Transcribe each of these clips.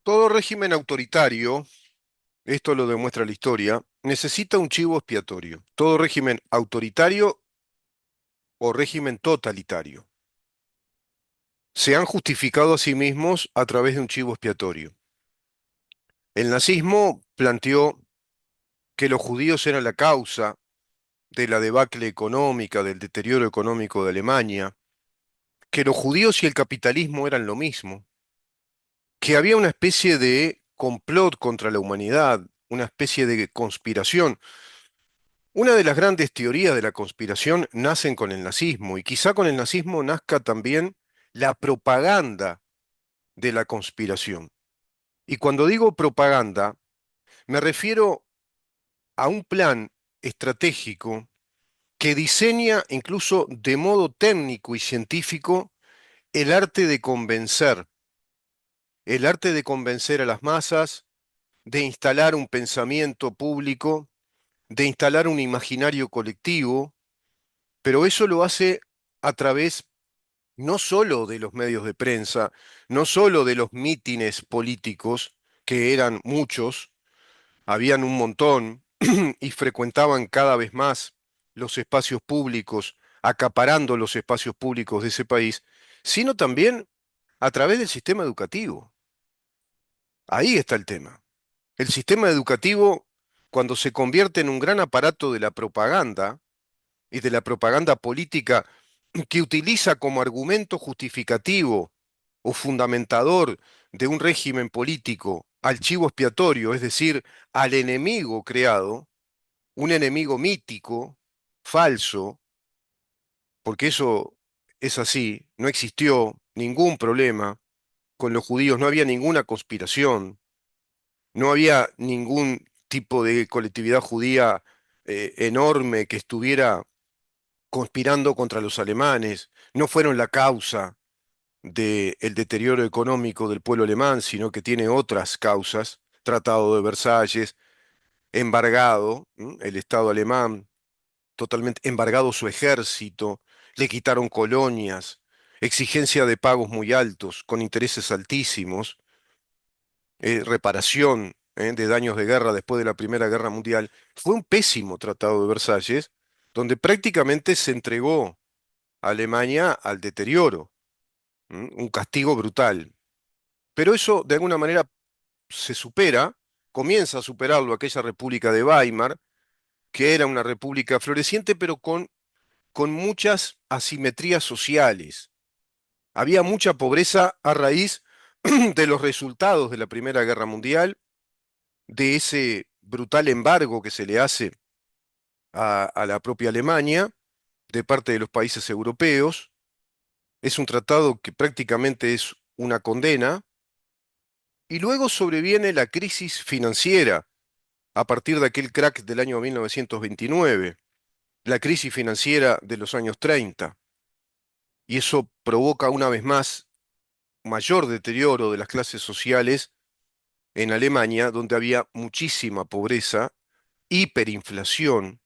Todo régimen autoritario, esto lo demuestra la historia, necesita un chivo expiatorio. Todo régimen autoritario o régimen totalitario se han justificado a sí mismos a través de un chivo expiatorio. El nazismo planteó que los judíos eran la causa de la debacle económica, del deterioro económico de Alemania, que los judíos y el capitalismo eran lo mismo, que había una especie de complot contra la humanidad, una especie de conspiración. Una de las grandes teorías de la conspiración nacen con el nazismo y quizá con el nazismo nazca también la propaganda de la conspiración. Y cuando digo propaganda, me refiero a un plan estratégico que diseña incluso de modo técnico y científico el arte de convencer a las masas, de instalar un pensamiento público, de instalar un imaginario colectivo, pero eso lo hace a través no solo de los medios de prensa, no solo de los mítines políticos, que eran muchos, habían un montón y frecuentaban cada vez más los espacios públicos, acaparando los espacios públicos de ese país, sino también a través del sistema educativo. Ahí está el tema. El sistema educativo, cuando se convierte en un gran aparato de la propaganda y de la propaganda política que utiliza como argumento justificativo o fundamentador de un régimen político al chivo expiatorio, es decir, al enemigo creado, un enemigo mítico, falso, porque eso es así, no existió ningún problema con los judíos, no había ninguna conspiración, no había ningún tipo de colectividad judía enorme que estuviera conspirando contra los alemanes, no fueron la causa del deterioro económico del pueblo alemán, sino que tiene otras causas, Tratado de Versalles, embargado, el Estado alemán, totalmente embargado su ejército, le quitaron colonias, exigencia de pagos muy altos, con intereses altísimos, reparación, de daños de guerra después de la Primera Guerra Mundial. Fue un pésimo Tratado de Versalles, donde prácticamente se entregó a Alemania al deterioro, un castigo brutal. Pero eso de alguna manera se supera, comienza a superarlo aquella República de Weimar, que era una república floreciente, pero con muchas asimetrías sociales. Había mucha pobreza a raíz de los resultados de la Primera Guerra Mundial, de ese brutal embargo que se le hace a la propia Alemania de parte de los países europeos. Es un tratado que prácticamente es una condena. Y luego sobreviene la crisis financiera a partir de aquel crack del año 1929, la crisis financiera de los años 30. Y eso provoca una vez más mayor deterioro de las clases sociales en Alemania, donde había muchísima pobreza, hiperinflación,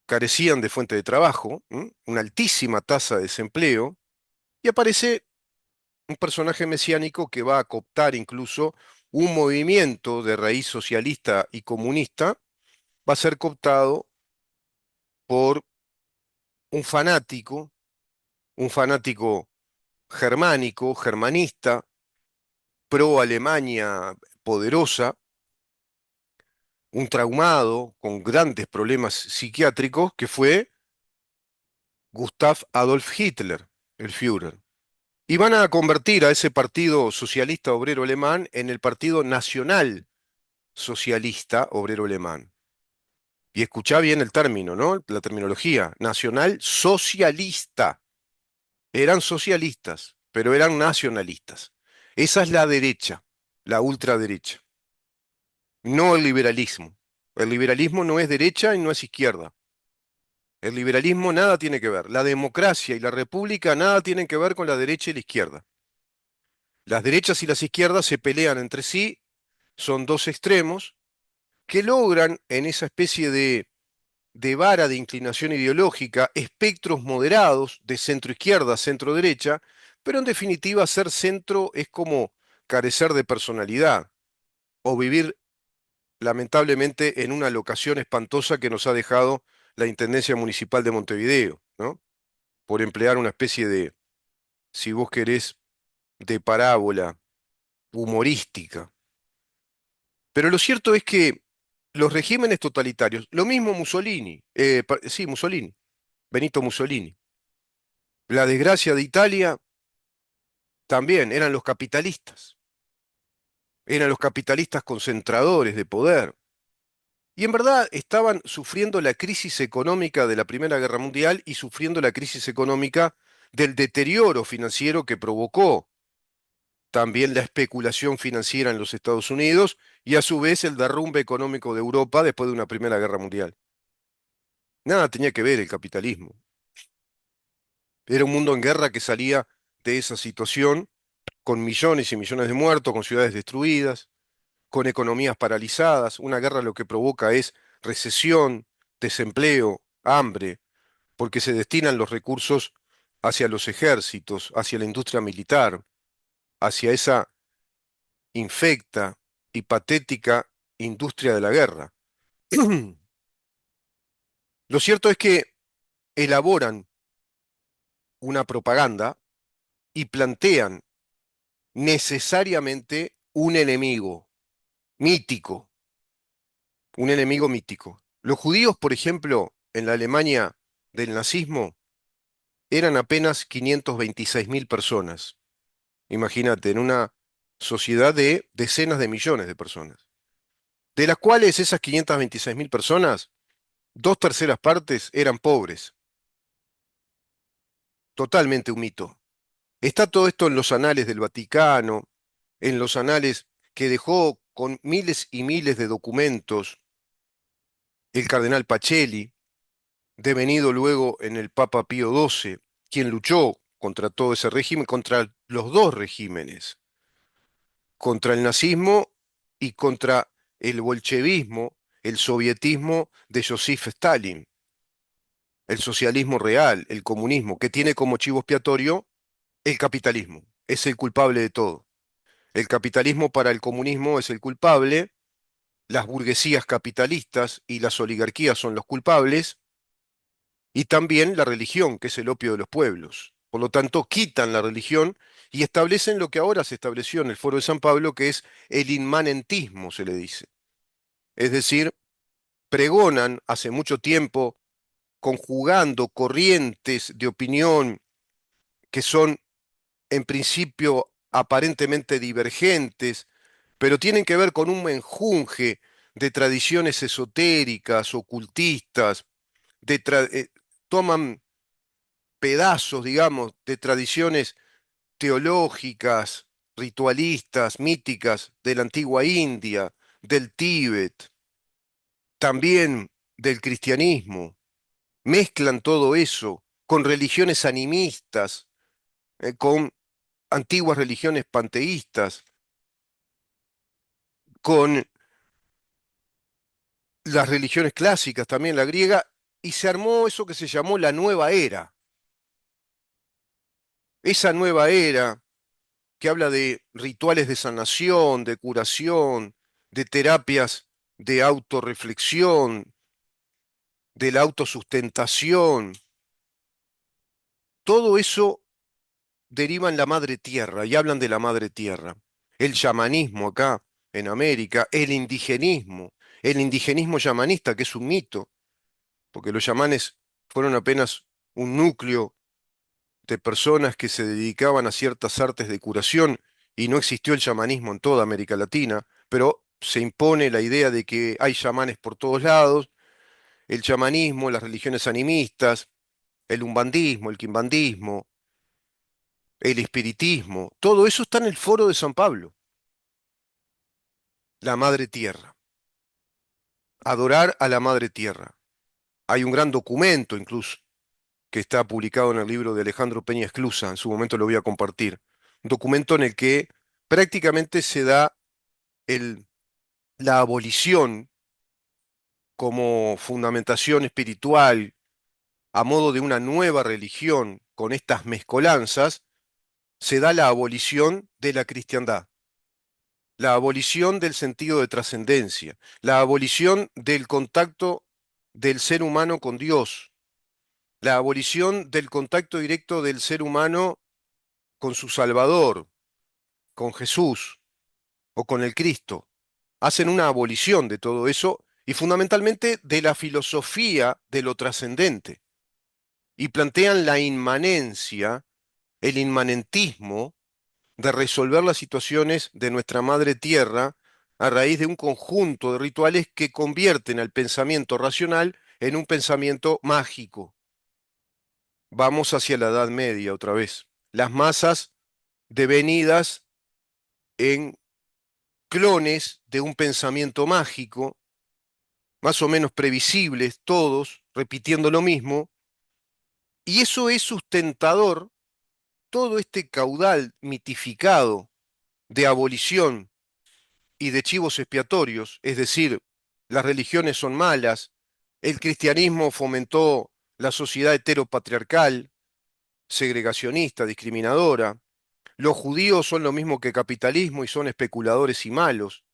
carecían de fuente de trabajo, una altísima tasa de desempleo, y aparece un personaje mesiánico que va a cooptar incluso un movimiento de raíz socialista y comunista, va a ser cooptado por un un fanático germánico, germanista, pro Alemania poderosa, un traumado con grandes problemas psiquiátricos, que fue Gustav Adolf Hitler, el Führer. Y van a convertir a ese partido socialista obrero alemán en el Partido Nacional Socialista Obrero Alemán. Y escuchá bien el término, ¿no? La terminología. Nacional socialista. Eran socialistas, pero eran nacionalistas. Esa es la derecha, la ultraderecha, no el liberalismo. El liberalismo no es derecha y no es izquierda. El liberalismo nada tiene que ver. La democracia y la república nada tienen que ver con la derecha y la izquierda. Las derechas y las izquierdas se pelean entre sí, son dos extremos que logran en esa especie de vara de inclinación ideológica espectros moderados de centro izquierda, centro derecha, pero en definitiva ser centro es como carecer de personalidad o vivir lamentablemente en una locación espantosa que nos ha dejado la Intendencia Municipal de Montevideo, ¿no? Por emplear una especie de, si vos querés, de parábola humorística. Pero lo cierto es que los regímenes totalitarios, lo mismo Mussolini, sí, Mussolini, Benito Mussolini, la desgracia de Italia también eran los capitalistas concentradores de poder. Y en verdad estaban sufriendo la crisis económica de la Primera Guerra Mundial y sufriendo la crisis económica del deterioro financiero que provocó también la especulación financiera en los Estados Unidos y a su vez el derrumbe económico de Europa después de una Primera Guerra Mundial. Nada tenía que ver el capitalismo. Era un mundo en guerra que salía de esa situación con millones y millones de muertos, con ciudades destruidas, con economías paralizadas. Una guerra lo que provoca es recesión, desempleo, hambre, porque se destinan los recursos hacia los ejércitos, hacia la industria militar, hacia esa infecta y patética industria de la guerra. Lo cierto es que elaboran una propaganda y plantean necesariamente un enemigo mítico, un enemigo mítico. Los judíos, por ejemplo, en la Alemania del nazismo, eran apenas 526.000 personas. Imagínate, en una sociedad de decenas de millones de personas, de las cuales esas 526.000 personas, dos terceras partes eran pobres, totalmente un mito. Está todo esto en los anales del Vaticano, en los anales que dejó con miles y miles de documentos el cardenal Pacelli, devenido luego en el Papa Pío XII, quien luchó contra todo ese régimen, contra los dos regímenes, contra el nazismo y contra el bolchevismo, el sovietismo de Joseph Stalin, el socialismo real, el comunismo, que tiene como chivo expiatorio el capitalismo. Es el culpable de todo. El capitalismo para el comunismo es el culpable, las burguesías capitalistas y las oligarquías son los culpables, y también la religión, que es el opio de los pueblos. Por lo tanto, quitan la religión y establecen lo que ahora se estableció en el Foro de San Pablo, que es el inmanentismo, se le dice. Es decir, pregonan hace mucho tiempo, conjugando corrientes de opinión que son en principio aparentemente divergentes, pero tienen que ver con un menjunje de tradiciones esotéricas, ocultistas, toman pedazos, digamos, de tradiciones teológicas, ritualistas, míticas de la antigua India, del Tíbet, también del cristianismo. Mezclan todo eso con religiones animistas, con antiguas religiones panteístas, con las religiones clásicas, también la griega, y se armó eso que se llamó la nueva era. Esa nueva era que habla de rituales de sanación, de curación, de terapias de autorreflexión, de la autosustentación, todo eso deriva en la madre tierra y hablan de la madre tierra. El chamanismo acá en América, el indigenismo chamanista, que es un mito, porque los chamanes fueron apenas un núcleo de personas que se dedicaban a ciertas artes de curación y no existió el chamanismo en toda América Latina, pero se impone la idea de que hay chamanes por todos lados, el chamanismo, las religiones animistas, el umbandismo, el quimbandismo, el espiritismo, todo eso está en el Foro de San Pablo, la Madre Tierra, adorar a la Madre Tierra. Hay un gran documento incluso que está publicado en el libro de Alejandro Peña Esclusa, en su momento lo voy a compartir, un documento en el que prácticamente se da el, la abolición como fundamentación espiritual a modo de una nueva religión con estas mezcolanzas, se da la abolición de la cristiandad. la abolición del sentido de trascendencia, la abolición del contacto del ser humano con Dios, la abolición del contacto directo del ser humano con su Salvador, con Jesús o con el Cristo. Hacen una abolición de todo eso y fundamentalmente de la filosofía de lo trascendente y plantean la inmanencia, el inmanentismo de resolver las situaciones de nuestra madre tierra a raíz de un conjunto de rituales que convierten al pensamiento racional en un pensamiento mágico. Vamos hacia la Edad Media otra vez. Las masas devenidas en clones de un pensamiento mágico, más o menos previsibles todos, repitiendo lo mismo, y eso es sustentador, todo este caudal mitificado de abolición y de chivos expiatorios, es decir, las religiones son malas, el cristianismo fomentó la sociedad heteropatriarcal, segregacionista, discriminadora, los judíos son lo mismo que capitalismo y son especuladores y malos,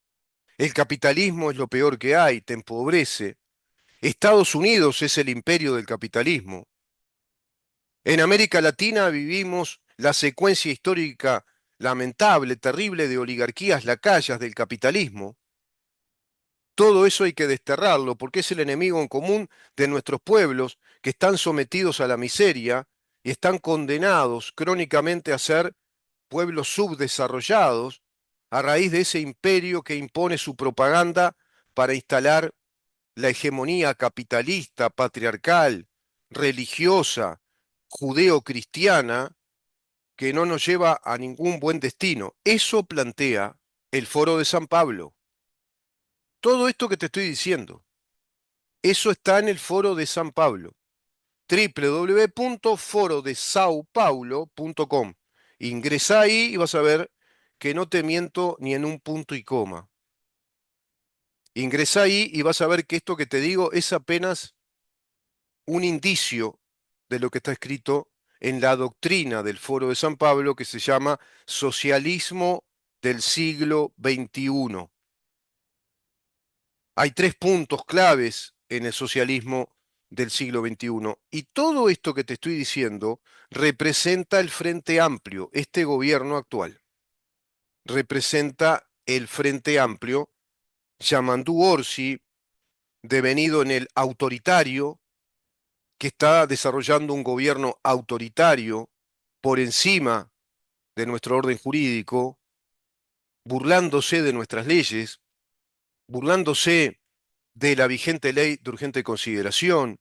el capitalismo es lo peor que hay, te empobrece, Estados Unidos es el imperio del capitalismo. En América Latina vivimos la secuencia histórica lamentable, terrible de oligarquías lacayas del capitalismo. Todo eso hay que desterrarlo porque es el enemigo en común de nuestros pueblos que están sometidos a la miseria y están condenados crónicamente a ser pueblos subdesarrollados a raíz de ese imperio que impone su propaganda para instalar la hegemonía capitalista, patriarcal, religiosa, judeo-cristiana, que no nos lleva a ningún buen destino. Eso plantea el Foro de San Pablo. Todo esto que te estoy diciendo, eso está en el Foro de San Pablo, www.forodesaopaulo.com. Ingresá ahí y vas a ver que no te miento ni en un punto y coma. Ingresá ahí y vas a ver que esto que te digo es apenas un indicio de lo que está escrito en la doctrina del Foro de San Pablo que se llama Socialismo del siglo XXI. Hay tres puntos claves en el socialismo del siglo XXI y todo esto que te estoy diciendo representa el Frente Amplio, este gobierno actual. Representa el Frente Amplio, Yamandú Orsi, devenido en el autoritario, que está desarrollando un gobierno autoritario por encima de nuestro orden jurídico, burlándose de nuestras leyes, burlándose de la vigente ley de urgente consideración,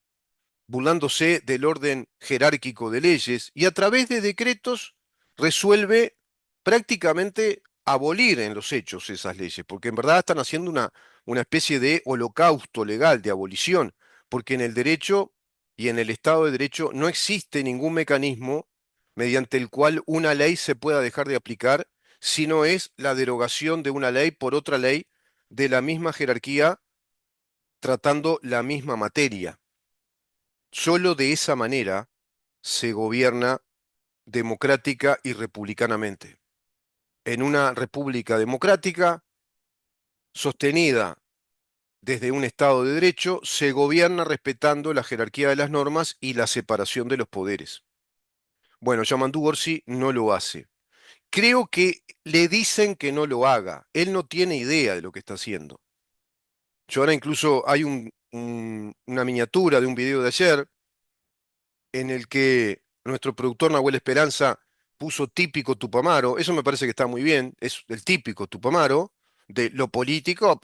burlándose del orden jerárquico de leyes y a través de decretos resuelve prácticamente abolir en los hechos esas leyes, porque en verdad están haciendo una especie de holocausto legal, de abolición, porque en el derecho y en el Estado de Derecho no existe ningún mecanismo mediante el cual una ley se pueda dejar de aplicar, si no es la derogación de una ley por otra ley de la misma jerarquía tratando la misma materia. Solo de esa manera se gobierna democrática y republicanamente. En una república democrática, sostenida desde un Estado de Derecho, se gobierna respetando la jerarquía de las normas y la separación de los poderes. Bueno, Yamandu Orsi no lo hace. Creo que le dicen que no lo haga. Él no tiene idea de lo que está haciendo. Yo ahora incluso hay una miniatura de un video de ayer en el que nuestro productor Nahuel Esperanza puso típico Tupamaro. Eso me parece que está muy bien, es el típico Tupamaro de lo político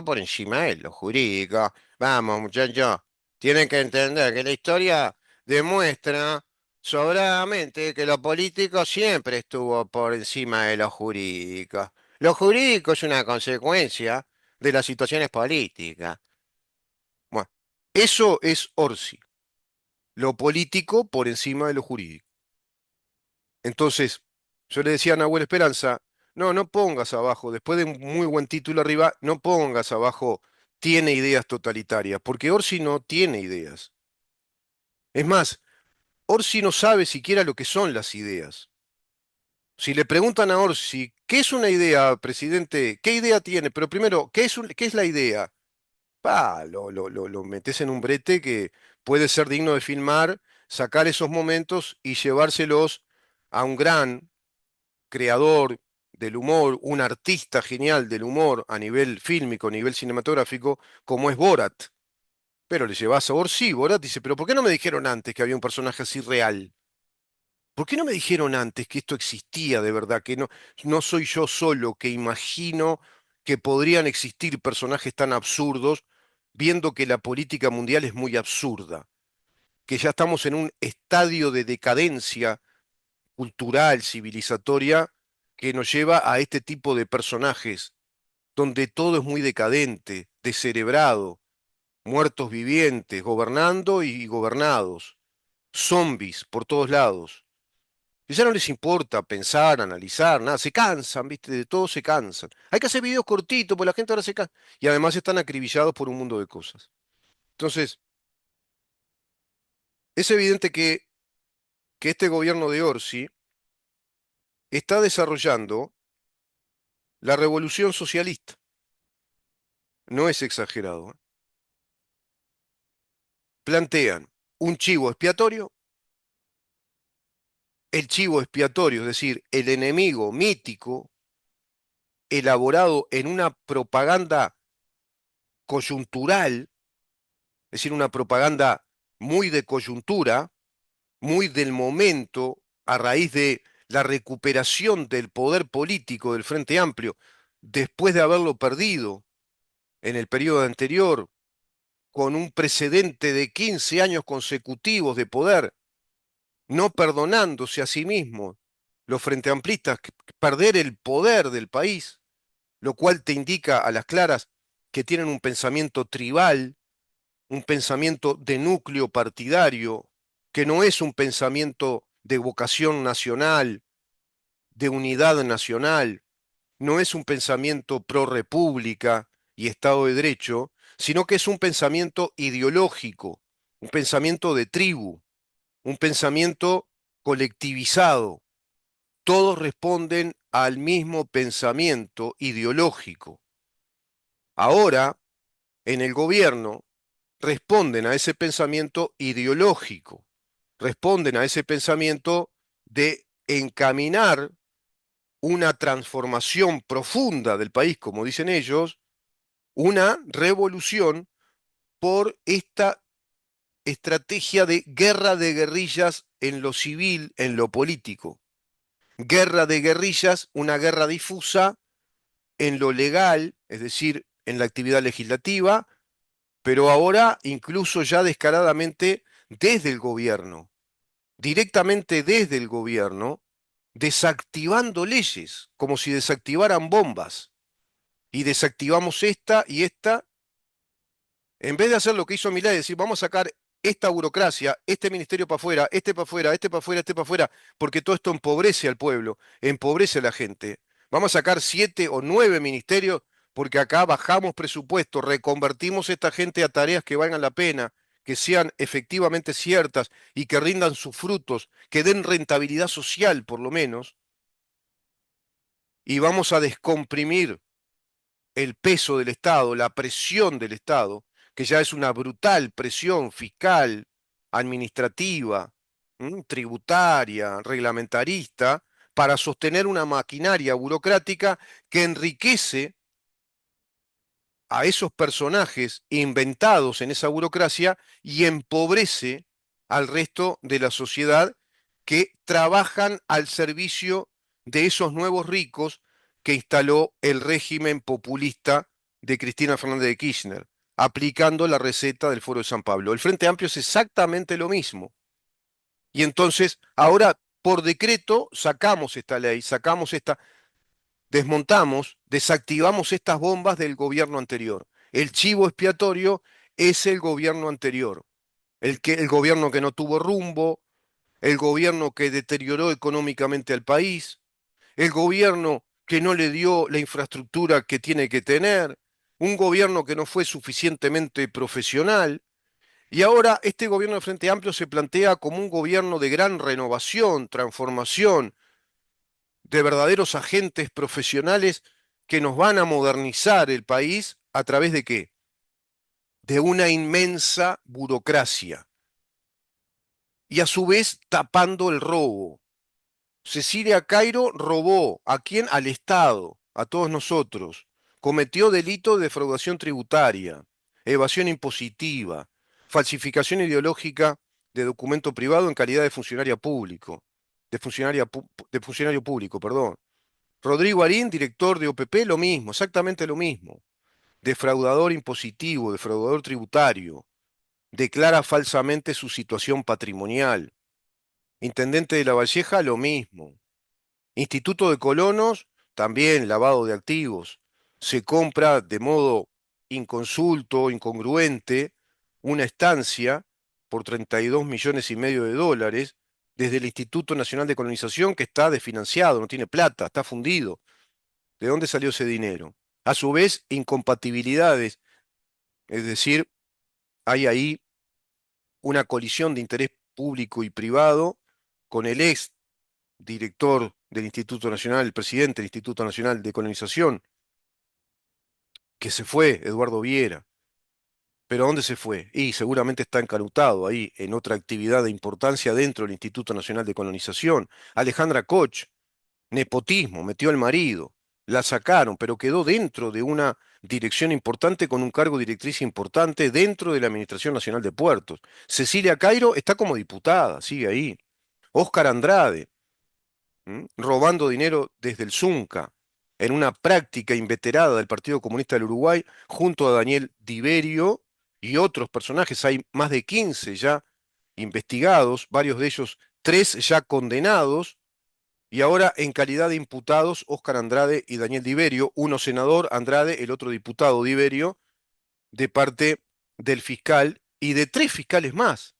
por encima de lo jurídico. Vamos, muchachos, tienen que entender que la historia demuestra sobradamente que lo político siempre estuvo por encima de lo jurídico. Lo jurídico es una consecuencia de las situaciones políticas. Bueno, eso es Orsi, lo político por encima de lo jurídico. Entonces, yo le decía a Nahuel Esperanza, no, no pongas abajo, después de un muy buen título arriba, no pongas abajo, tiene ideas totalitarias, porque Orsi no tiene ideas. Es más, Orsi no sabe siquiera lo que son las ideas. Si le preguntan a Orsi ¿Qué es una idea, presidente? ¿Qué idea tiene? Pero primero, ¿qué es la idea? Lo metes en un brete que puede ser digno de filmar, sacar esos momentos y llevárselos a un gran creador del humor, un artista genial del humor a nivel fílmico, a nivel cinematográfico, como es Borat. Pero le llevas a sí, Borat dice, pero ¿por qué no me dijeron antes que había un personaje así real? ¿Por qué no me dijeron antes que esto existía de verdad? Que no soy yo solo que imagino que podrían existir personajes tan absurdos, viendo que la política mundial es muy absurda, que ya estamos en un estadio de decadencia cultural, civilizatoria, que nos lleva a este tipo de personajes, donde todo es muy decadente, descerebrado, muertos vivientes, gobernando y gobernados, zombies por todos lados. Y ya no les importa pensar, analizar, nada, se cansan, ¿viste? De todo se cansan. Hay que hacer videos cortitos, porque la gente ahora se cansa. Y además están acribillados por un mundo de cosas. Entonces, es evidente que este gobierno de Orsi está desarrollando la revolución socialista. No es exagerado, ¿eh? Plantean un chivo expiatorio, el chivo expiatorio, es decir, el enemigo mítico elaborado en una propaganda coyuntural, es decir, una propaganda muy de coyuntura, muy del momento, a raíz de la recuperación del poder político del Frente Amplio, después de haberlo perdido en el periodo anterior, con un precedente de 15 años consecutivos de poder, no perdonándose a sí mismos los Frente Amplistas perder el poder del país, lo cual te indica a las claras que tienen un pensamiento tribal, un pensamiento de núcleo partidario, que no es un pensamiento de vocación nacional, de unidad nacional, no es un pensamiento pro república y Estado de Derecho, sino que es un pensamiento ideológico, un pensamiento de tribu, un pensamiento colectivizado. Todos responden al mismo pensamiento ideológico. Ahora, en el gobierno, responden a ese pensamiento ideológico, responden a ese pensamiento de encaminar una transformación profunda del país, como dicen ellos, una revolución por esta estrategia de guerra de guerrillas en lo civil, en lo político. Guerra de guerrillas, una guerra difusa en lo legal, es decir, en la actividad legislativa, pero ahora incluso ya descaradamente desde el gobierno, directamente desde el gobierno, desactivando leyes, como si desactivaran bombas. Y desactivamos esta y esta, en vez de hacer lo que hizo Milei, decir, vamos a sacar esta burocracia, este ministerio para afuera, este para afuera, este para afuera, este para afuera, porque todo esto empobrece al pueblo, empobrece a la gente. Vamos a sacar 7 o 9 ministerios porque acá bajamos presupuesto, reconvertimos a esta gente a tareas que valgan la pena, que sean efectivamente ciertas y que rindan sus frutos, que den rentabilidad social por lo menos, y vamos a descomprimir el peso del Estado, la presión del Estado, que ya es una brutal presión fiscal, administrativa, tributaria, reglamentarista, para sostener una maquinaria burocrática que enriquece a esos personajes inventados en esa burocracia y empobrece al resto de la sociedad que trabajan al servicio de esos nuevos ricos que instaló el régimen populista de Cristina Fernández de Kirchner, aplicando la receta del Foro de San Pablo. El Frente Amplio es exactamente lo mismo. Y entonces, ahora, por decreto, sacamos esta ley, desmontamos, desactivamos estas bombas del gobierno anterior. El chivo expiatorio es el gobierno anterior, el gobierno que no tuvo rumbo, el gobierno que deterioró económicamente al país, el gobierno que no le dio la infraestructura que tiene que tener, un gobierno que no fue suficientemente profesional. Y ahora este gobierno de Frente Amplio se plantea como un gobierno de gran renovación, transformación, de verdaderos agentes profesionales que nos van a modernizar el país a través de qué? De una inmensa burocracia y a su vez tapando el robo. Cecilia Cairo robó. ¿A quién? Al Estado, a todos nosotros. Cometió delito de defraudación tributaria, evasión impositiva, falsificación ideológica de documento privado en calidad de funcionaria público, de funcionario público, perdón. Rodrigo Arín, director de OPP, lo mismo, exactamente lo mismo. Defraudador impositivo, defraudador tributario, declara falsamente su situación patrimonial. Intendente de La Valleja, lo mismo. Instituto de Colonos, también lavado de activos. Se compra de modo inconsulto, incongruente, una estancia por 32 millones y medio de dólares desde el Instituto Nacional de Colonización que está desfinanciado, no tiene plata, está fundido. ¿De dónde salió ese dinero? A su vez, incompatibilidades, es decir, hay ahí una colisión de interés público y privado con el ex director del Instituto Nacional, el presidente del Instituto Nacional de Colonización, que se fue, Eduardo Viera. ¿Pero a dónde se fue? Y seguramente está encarutado ahí en otra actividad de importancia dentro del Instituto Nacional de Colonización. Alejandra Koch, nepotismo, metió al marido, la sacaron, pero quedó dentro de una dirección importante con un cargo directriz importante dentro de la Administración Nacional de Puertos. Cecilia Cairo está como diputada, sigue ahí. Óscar Andrade, robando dinero desde el Zunca, en una práctica inveterada del Partido Comunista del Uruguay, junto a Daniel Diverio y otros personajes. Hay más de 15 ya investigados, varios de ellos, tres ya condenados, y ahora en calidad de imputados, Óscar Andrade y Daniel Diverio, uno senador Andrade, el otro diputado Diverio, de parte del fiscal y de tres fiscales más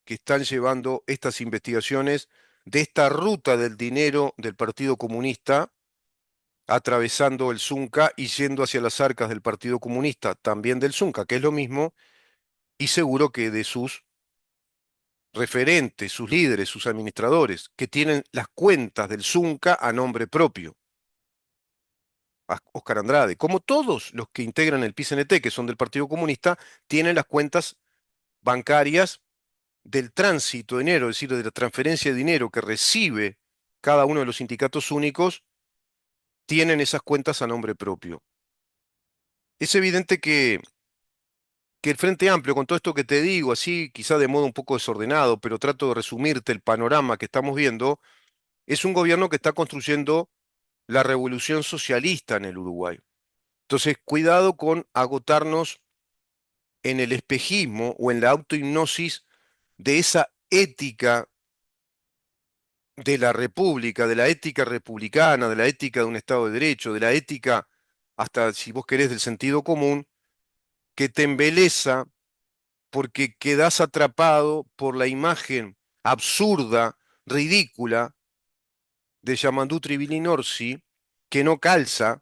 que están llevando estas investigaciones de esta ruta del dinero del Partido Comunista, atravesando el Zunca y yendo hacia las arcas del Partido Comunista, también del Zunca, que es lo mismo, y seguro que de sus referentes, sus líderes, sus administradores, que tienen las cuentas del Zunca a nombre propio. Óscar Andrade, como todos los que integran el PCNT, que son del Partido Comunista, tienen las cuentas bancarias del tránsito de dinero, es decir, de la transferencia de dinero que recibe cada uno de los sindicatos únicos, tienen esas cuentas a nombre propio. Es evidente que el Frente Amplio, con todo esto que te digo, así quizá de modo un poco desordenado, pero trato de resumirte el panorama que estamos viendo, es un gobierno que está construyendo la revolución socialista en el Uruguay. Entonces, cuidado con agotarnos en el espejismo o en la autohipnosis de esa ética de la república, de la ética republicana, de la ética de un Estado de Derecho, de la ética, hasta si vos querés, del sentido común, que te embeleza porque quedás atrapado por la imagen absurda, ridícula de Yamandu Tribilín Orsi, que no calza,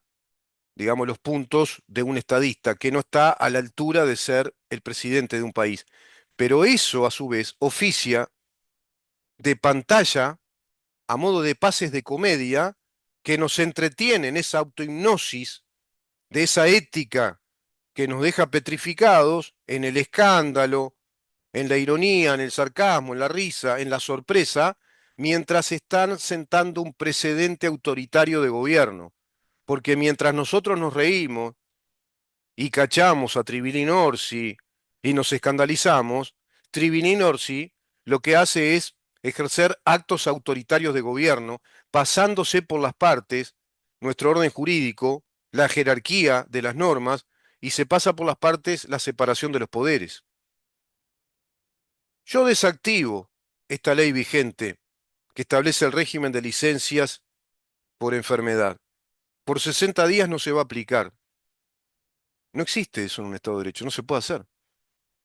digamos, los puntos de un estadista, que no está a la altura de ser el presidente de un país. Pero eso, a su vez, oficia de pantalla a modo de pases de comedia que nos entretienen esa autohipnosis de esa ética que nos deja petrificados en el escándalo, en la ironía, en el sarcasmo, en la risa, en la sorpresa, mientras están sentando un precedente autoritario de gobierno. Porque mientras nosotros nos reímos y cachamos a Tribilín Orsi y nos escandalizamos, Tribilín Orsi lo que hace es ejercer actos autoritarios de gobierno, pasándose por las partes nuestro orden jurídico, la jerarquía de las normas, y se pasa por las partes la separación de los poderes. Yo desactivo esta ley vigente que establece el régimen de licencias por enfermedad. Por 60 días no se va a aplicar. No existe eso en un Estado de Derecho, no se puede hacer.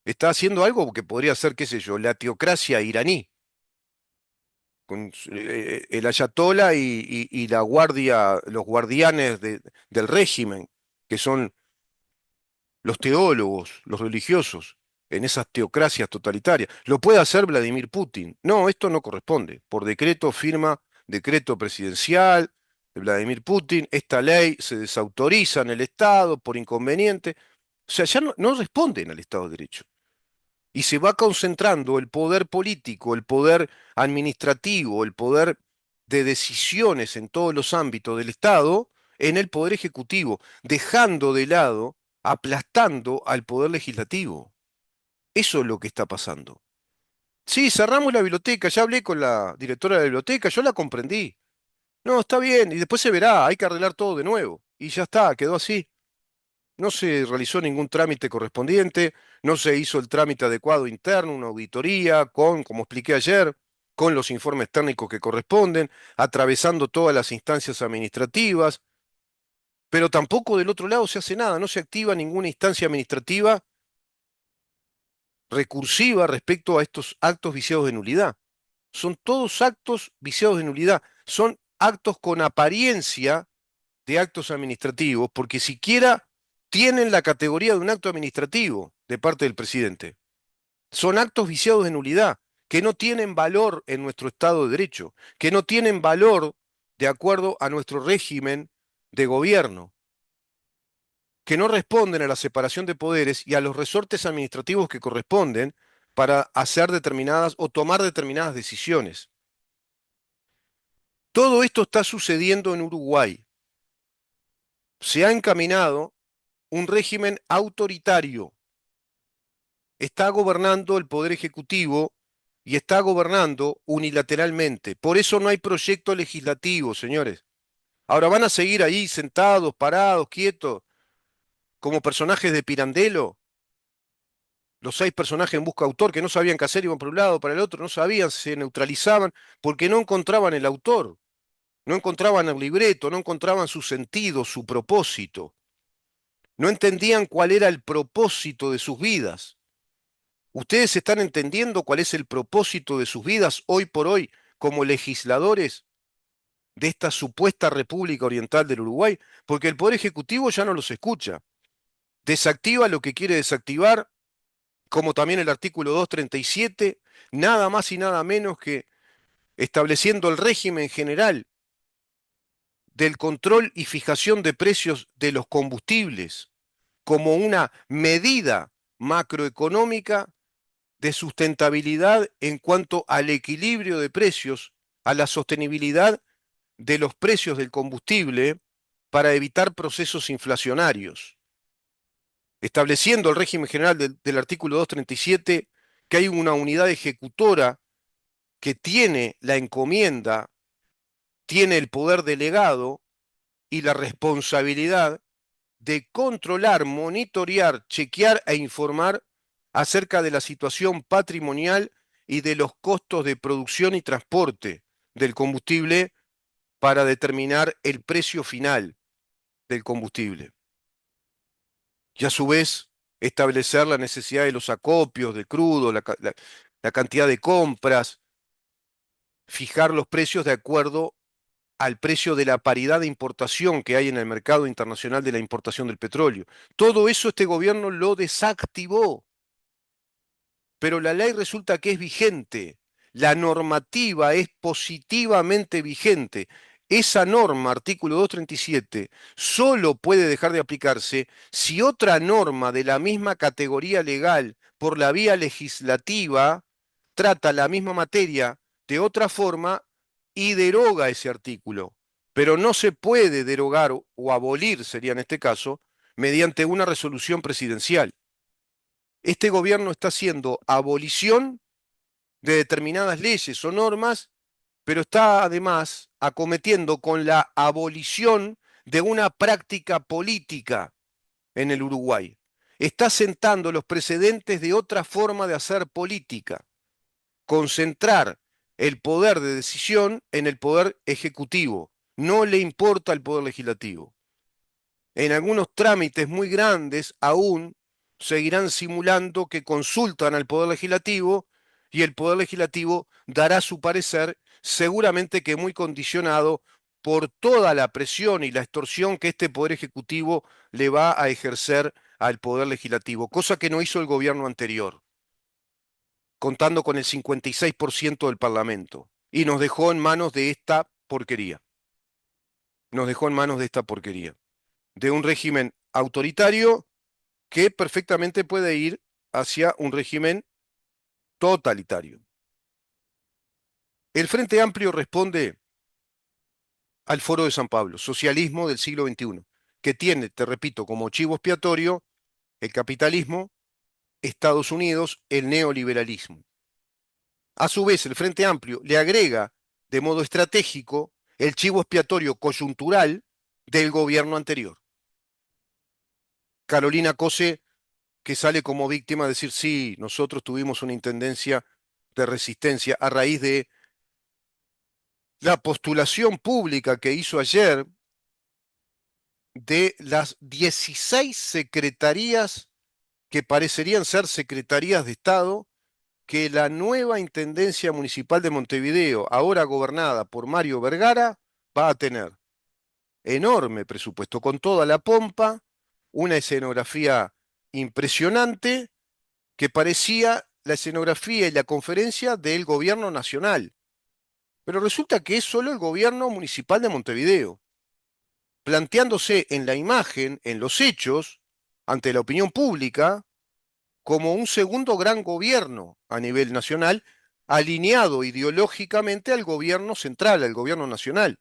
Está haciendo algo que podría ser, qué sé yo, la teocracia iraní, con el ayatolá y la guardia, los guardianes del régimen, que son los teólogos, los religiosos, en esas teocracias totalitarias. Lo puede hacer Vladimir Putin. No, esto no corresponde. Por decreto firma decreto presidencial, de Vladimir Putin, esta ley se desautoriza en el Estado por inconveniente. O sea, ya no responden al Estado de Derecho. Y se va concentrando el poder político, el poder administrativo, el poder de decisiones en todos los ámbitos del Estado en el poder ejecutivo, dejando de lado, aplastando al poder legislativo. Eso es lo que está pasando. Sí, cerramos la biblioteca, ya hablé con la directora de la biblioteca, yo la comprendí. No, está bien, y después se verá, hay que arreglar todo de nuevo. Y ya está, quedó así. No se realizó ningún trámite correspondiente, no se hizo el trámite adecuado interno, una auditoría, como expliqué ayer, con los informes técnicos que corresponden, atravesando todas las instancias administrativas, pero tampoco del otro lado se hace nada, no se activa ninguna instancia administrativa recursiva respecto a estos actos viciados de nulidad. Son todos actos viciados de nulidad, son actos con apariencia de actos administrativos, porque siquiera tienen la categoría de un acto administrativo de parte del presidente. Son actos viciados de nulidad, que no tienen valor en nuestro Estado de Derecho, que no tienen valor de acuerdo a nuestro régimen de gobierno, que no responden a la separación de poderes y a los resortes administrativos que corresponden para hacer determinadas o tomar determinadas decisiones. Todo esto está sucediendo en Uruguay. Se ha encaminado un régimen autoritario. Está gobernando el Poder Ejecutivo y está gobernando unilateralmente. Por eso no hay proyecto legislativo, señores. Ahora van a seguir ahí sentados, parados, quietos, como personajes de Pirandello, los 6 personajes en busca de autor que no sabían qué hacer, iban por un lado, para el otro, no sabían, se neutralizaban porque no encontraban el autor, no encontraban el libreto, no encontraban su sentido, su propósito. No entendían cuál era el propósito de sus vidas. ¿Ustedes están entendiendo cuál es el propósito de sus vidas hoy por hoy como legisladores de esta supuesta República Oriental del Uruguay? Porque el Poder Ejecutivo ya no los escucha. Desactiva lo que quiere desactivar, como también el artículo 237, nada más y nada menos que estableciendo el régimen general del control y fijación de precios de los combustibles como una medida macroeconómica de sustentabilidad en cuanto al equilibrio de precios, a la sostenibilidad de los precios del combustible para evitar procesos inflacionarios, estableciendo el régimen general del artículo 237 que hay una unidad ejecutora que tiene la encomienda, tiene el poder delegado y la responsabilidad de controlar, monitorear, chequear e informar acerca de la situación patrimonial y de los costos de producción y transporte del combustible para determinar el precio final del combustible. Y a su vez, establecer la necesidad de los acopios de crudo, la cantidad de compras, fijar los precios de acuerdo al precio de la paridad de importación que hay en el mercado internacional de la importación del petróleo. Todo eso este gobierno lo desactivó, pero la ley resulta que es vigente. La normativa es positivamente vigente. Esa norma, artículo 237, solo puede dejar de aplicarse si otra norma de la misma categoría legal por la vía legislativa trata la misma materia de otra forma y deroga ese artículo. Pero no se puede derogar o abolir, sería en este caso, mediante una resolución presidencial. Este gobierno está haciendo abolición de determinadas leyes o normas, pero está además acometiendo con la abolición de una práctica política en el Uruguay. Está sentando los precedentes de otra forma de hacer política, concentrar el poder de decisión en el poder ejecutivo. No le importa el poder legislativo. En algunos trámites muy grandes aún seguirán simulando que consultan al Poder Legislativo y el Poder Legislativo dará su parecer, seguramente que muy condicionado por toda la presión y la extorsión que este Poder Ejecutivo le va a ejercer al Poder Legislativo, cosa que no hizo el gobierno anterior, contando con el 56% del Parlamento, y nos dejó en manos de esta porquería. nos dejó en manos de esta porquería, de un régimen autoritario que perfectamente puede ir hacia un régimen totalitario. El Frente Amplio responde al Foro de San Pablo, socialismo del siglo XXI, que tiene, te repito, como chivo expiatorio el capitalismo, Estados Unidos, el neoliberalismo. A su vez, el Frente Amplio le agrega de modo estratégico el chivo expiatorio coyuntural del gobierno anterior. Carolina Cose, que sale como víctima a decir, sí, nosotros tuvimos una intendencia de resistencia a raíz de la postulación pública que hizo ayer de las 16 secretarías que parecerían ser secretarías de Estado que la nueva Intendencia Municipal de Montevideo, ahora gobernada por Mario Vergara, va a tener. Enorme presupuesto, con toda la pompa, una escenografía impresionante que parecía la escenografía y la conferencia del gobierno nacional. Pero resulta que es solo el gobierno municipal de Montevideo, planteándose en la imagen, en los hechos, ante la opinión pública, como un segundo gran gobierno a nivel nacional, alineado ideológicamente al gobierno central, al gobierno nacional.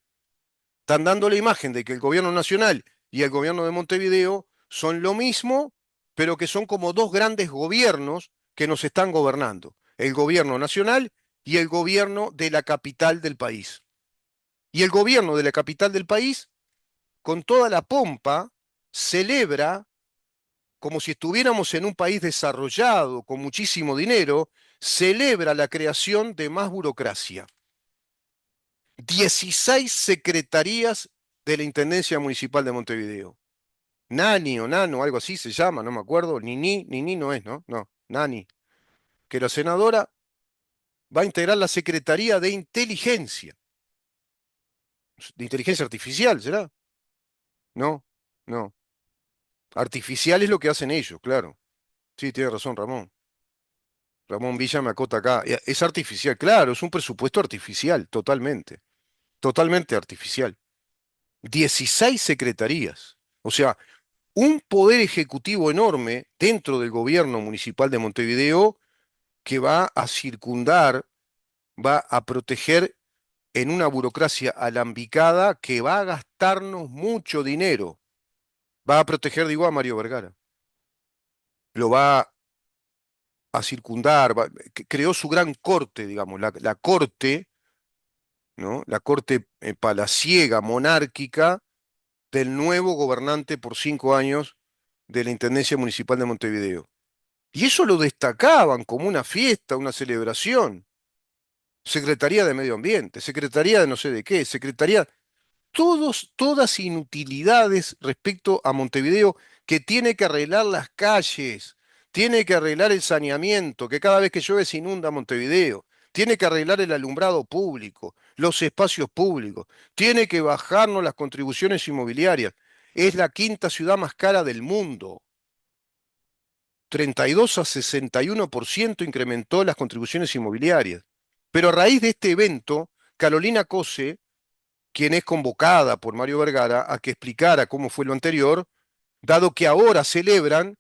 Están dando la imagen de que el gobierno nacional y el gobierno de Montevideo son lo mismo, pero que son como dos grandes gobiernos que nos están gobernando. El gobierno nacional y el gobierno de la capital del país. Y el gobierno de la capital del país, con toda la pompa, celebra como si estuviéramos en un país desarrollado, con muchísimo dinero, celebra la creación de más burocracia. 16 secretarías de la Intendencia Municipal de Montevideo. Nani o Nano, algo así se llama, no me acuerdo. Nini no es, ¿no? No, Nani. Que la senadora va a integrar la Secretaría de Inteligencia. ¿De inteligencia artificial, será? No, no. Artificial es lo que hacen ellos, claro. Sí, tiene razón, Ramón. Ramón Villa me acota acá. Es artificial, claro, es un presupuesto artificial, totalmente. Totalmente artificial. 16 secretarías. O sea, un poder ejecutivo enorme dentro del gobierno municipal de Montevideo que va a circundar, va a proteger en una burocracia alambicada que va a gastarnos mucho dinero. Va a proteger, digo, a Mario Vergara. Lo va a circundar, creó su gran corte, digamos, la corte, ¿no? La corte palaciega, monárquica, del nuevo gobernante por 5 años de la Intendencia Municipal de Montevideo. Y eso lo destacaban como una fiesta, una celebración. Secretaría de Medio Ambiente, Secretaría de no sé de qué, Secretaría, todas inutilidades respecto a Montevideo que tiene que arreglar las calles, tiene que arreglar el saneamiento, que cada vez que llueve se inunda Montevideo, tiene que arreglar el alumbrado público, los espacios públicos, tiene que bajarnos las contribuciones inmobiliarias. Es la quinta ciudad más cara del mundo. 32 a 61% incrementó las contribuciones inmobiliarias. Pero a raíz de este evento, Carolina Cose, quien es convocada por Mario Vergara a que explicara cómo fue lo anterior, dado que ahora celebran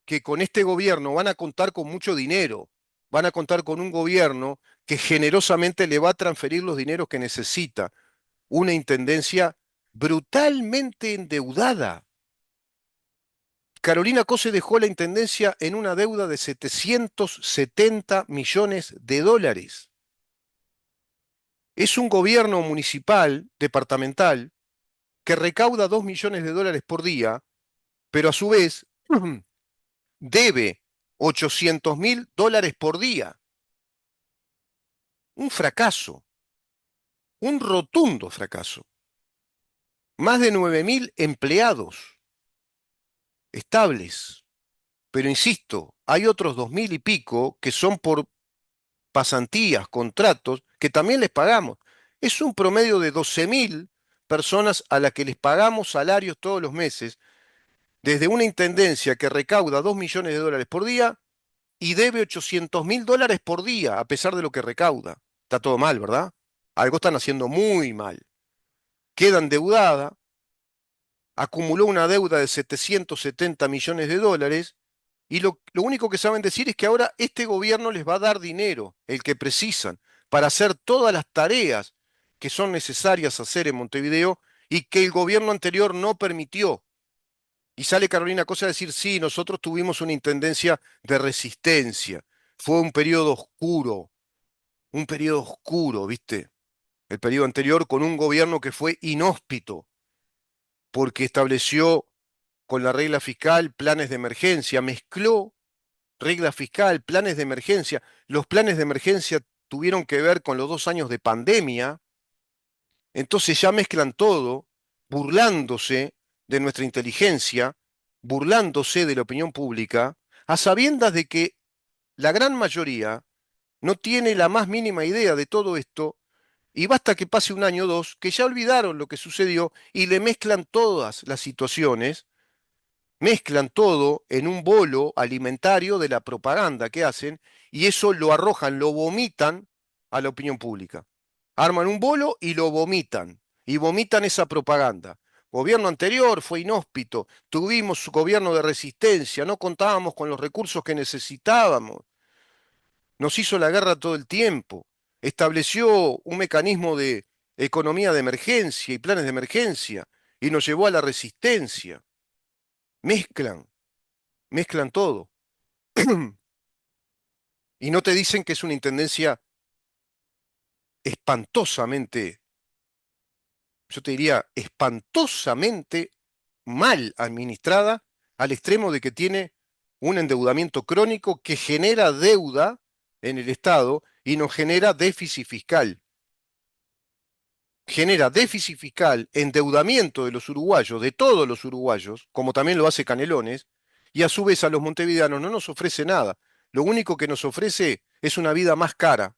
que con este gobierno van a contar con mucho dinero, van a contar con un gobierno que generosamente le va a transferir los dineros que necesita, una intendencia brutalmente endeudada. Carolina Cose dejó la intendencia en una deuda de 770 millones de dólares. Es un gobierno municipal, departamental, que recauda 2 millones de dólares por día, pero a su vez debe 800.000 dólares por día. Un fracaso, un rotundo fracaso. Más de 9.000 empleados estables. Pero insisto, hay otros 2.000 y pico que son por pasantías, contratos, que también les pagamos. Es un promedio de 12.000 personas a las que les pagamos salarios todos los meses, desde una intendencia que recauda 2 millones de dólares por día y debe 800.000 dólares por día, a pesar de lo que recauda. Está todo mal, ¿verdad? Algo están haciendo muy mal. queda endeudada, acumuló una deuda de 770 millones de dólares, y lo único que saben decir es que ahora este gobierno les va a dar dinero, el que precisan, para hacer todas las tareas que son necesarias hacer en Montevideo y que el gobierno anterior no permitió. Y sale Carolina Cosa a decir, sí, nosotros tuvimos una intendencia de resistencia. Fue un periodo oscuro, ¿viste? El periodo anterior con un gobierno que fue inhóspito, porque estableció con la regla fiscal planes de emergencia, mezcló regla fiscal, planes de emergencia. Los planes de emergencia tuvieron que ver con los 2 años de pandemia, entonces ya mezclan todo, burlándose de nuestra inteligencia, burlándose de la opinión pública, a sabiendas de que la gran mayoría no tiene la más mínima idea de todo esto, y basta que pase un año o dos, que ya olvidaron lo que sucedió y le mezclan todas las situaciones, mezclan todo en un bolo alimentario de la propaganda que hacen, y eso lo arrojan, lo vomitan a la opinión pública. Arman un bolo y vomitan esa propaganda. Gobierno anterior fue inhóspito, tuvimos su gobierno de resistencia, no contábamos con los recursos que necesitábamos, nos hizo la guerra todo el tiempo, estableció un mecanismo de economía de emergencia y planes de emergencia y nos llevó a la resistencia. Mezclan, mezclan todo. Y no te dicen que es una intendencia espantosamente, yo te diría, espantosamente mal administrada, al extremo de que tiene un endeudamiento crónico que genera deuda en el Estado y nos genera déficit fiscal, endeudamiento de los uruguayos, de todos los uruguayos, como también lo hace Canelones, y a su vez a los montevideanos no nos ofrece nada. Lo único que nos ofrece es una vida más cara,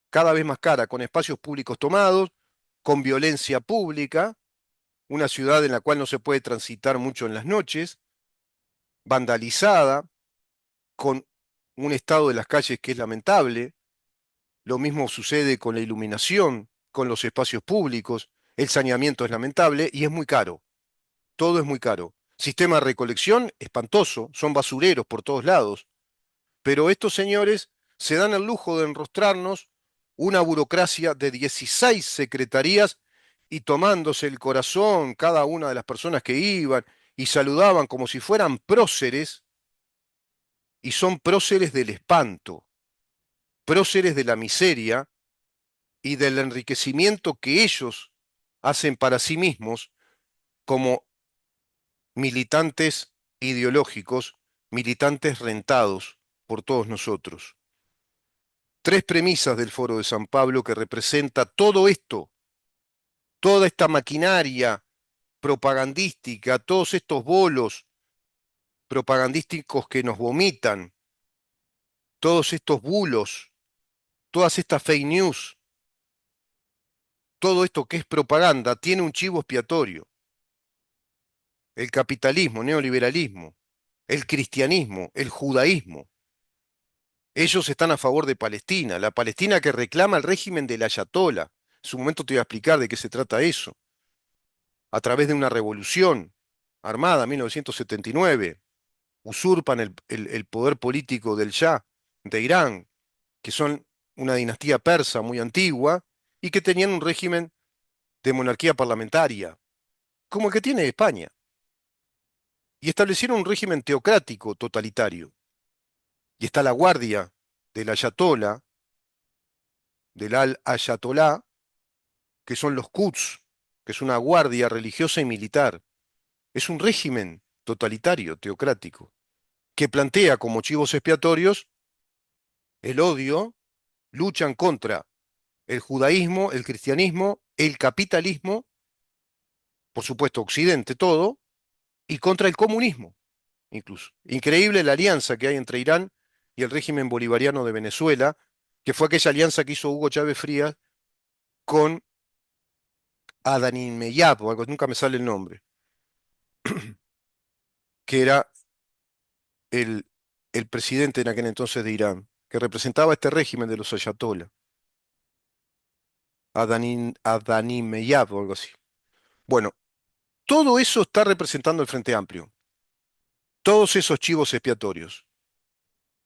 cada vez más cara, con espacios públicos tomados, con violencia pública, una ciudad en la cual no se puede transitar mucho en las noches, vandalizada, con un estado de las calles que es lamentable. Lo mismo sucede con la iluminación, con los espacios públicos. El saneamiento es lamentable y es muy caro. Todo es muy caro. Sistema de recolección espantoso, son basureros por todos lados. Pero estos señores se dan el lujo de enrostrarnos una burocracia de 16 secretarías y tomándose el corazón cada una de las personas que iban y saludaban como si fueran próceres, y son próceres del espanto, próceres de la miseria y del enriquecimiento que ellos hacen para sí mismos como militantes ideológicos, militantes rentados por todos nosotros. Tres premisas del Foro de San Pablo que representa todo esto, toda esta maquinaria propagandística, todos estos bolos propagandísticos que nos vomitan, todos estos bulos, todas estas fake news, todo esto que es propaganda, tiene un chivo expiatorio: el capitalismo, neoliberalismo, el cristianismo, el judaísmo. Ellos están a favor de Palestina, la Palestina que reclama el régimen del Ayatollah. En su momento te voy a explicar de qué se trata eso. A través de una revolución armada en 1979, usurpan el poder político del Shah de Irán, que son una dinastía persa muy antigua y que tenían un régimen de monarquía parlamentaria, como el que tiene España, y establecieron un régimen teocrático totalitario. Y está la guardia del Ayatollah, del Al-Ayatollah, que son los Quds, que es una guardia religiosa y militar. Es un régimen totalitario, teocrático, que plantea como chivos expiatorios el odio, luchan contra el judaísmo, el cristianismo, el capitalismo, por supuesto Occidente todo, y contra el comunismo, incluso. Increíble la alianza que hay entre Irán y el régimen bolivariano de Venezuela, que fue aquella alianza que hizo Hugo Chávez Frías con Ahmadinejad, o algo, nunca me sale el nombre, que era el, el presidente en aquel entonces de Irán, que representaba este régimen de los ayatollah, Ahmadinejad o algo así. Bueno, todo eso está representando el Frente Amplio, todos esos chivos expiatorios,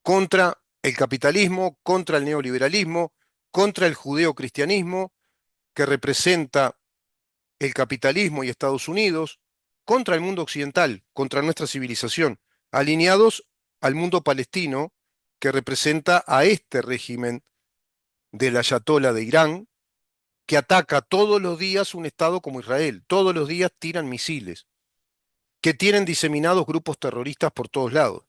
contra el capitalismo, contra el neoliberalismo, contra el judeocristianismo, que representa el capitalismo y Estados Unidos, contra el mundo occidental, contra nuestra civilización, alineados al mundo palestino, que representa a este régimen del ayatolá de Irán, que ataca todos los días un Estado como Israel, todos los días tiran misiles, que tienen diseminados grupos terroristas por todos lados.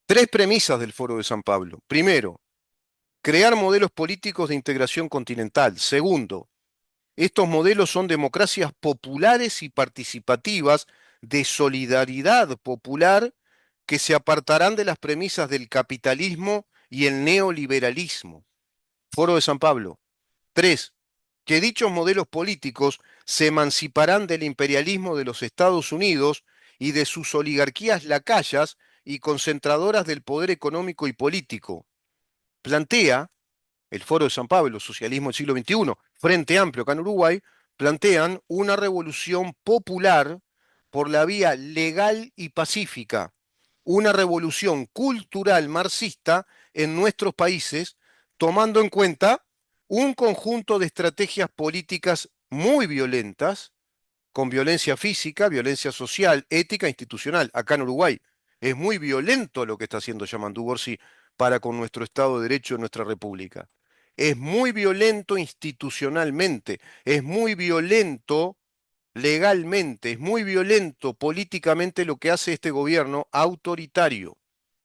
Tres premisas del Foro de San Pablo. Primero, crear modelos políticos de integración continental. Segundo, estos modelos son democracias populares y participativas de solidaridad popular que se apartarán de las premisas del capitalismo y el neoliberalismo. Foro de San Pablo. Tres, que dichos modelos políticos se emanciparán del imperialismo de los Estados Unidos y de sus oligarquías lacayas y concentradoras del poder económico y político. Plantea el Foro de San Pablo, Socialismo del siglo XXI, Frente Amplio acá en Uruguay, plantean una revolución popular por la vía legal y pacífica, una revolución cultural marxista en nuestros países, tomando en cuenta un conjunto de estrategias políticas muy violentas, con violencia física, violencia social, ética, institucional, acá en Uruguay. Es muy violento lo que está haciendo Yamandu Gorsi para con nuestro Estado de Derecho en nuestra República. Es muy violento institucionalmente, es muy violento legalmente, es muy violento políticamente lo que hace este gobierno autoritario.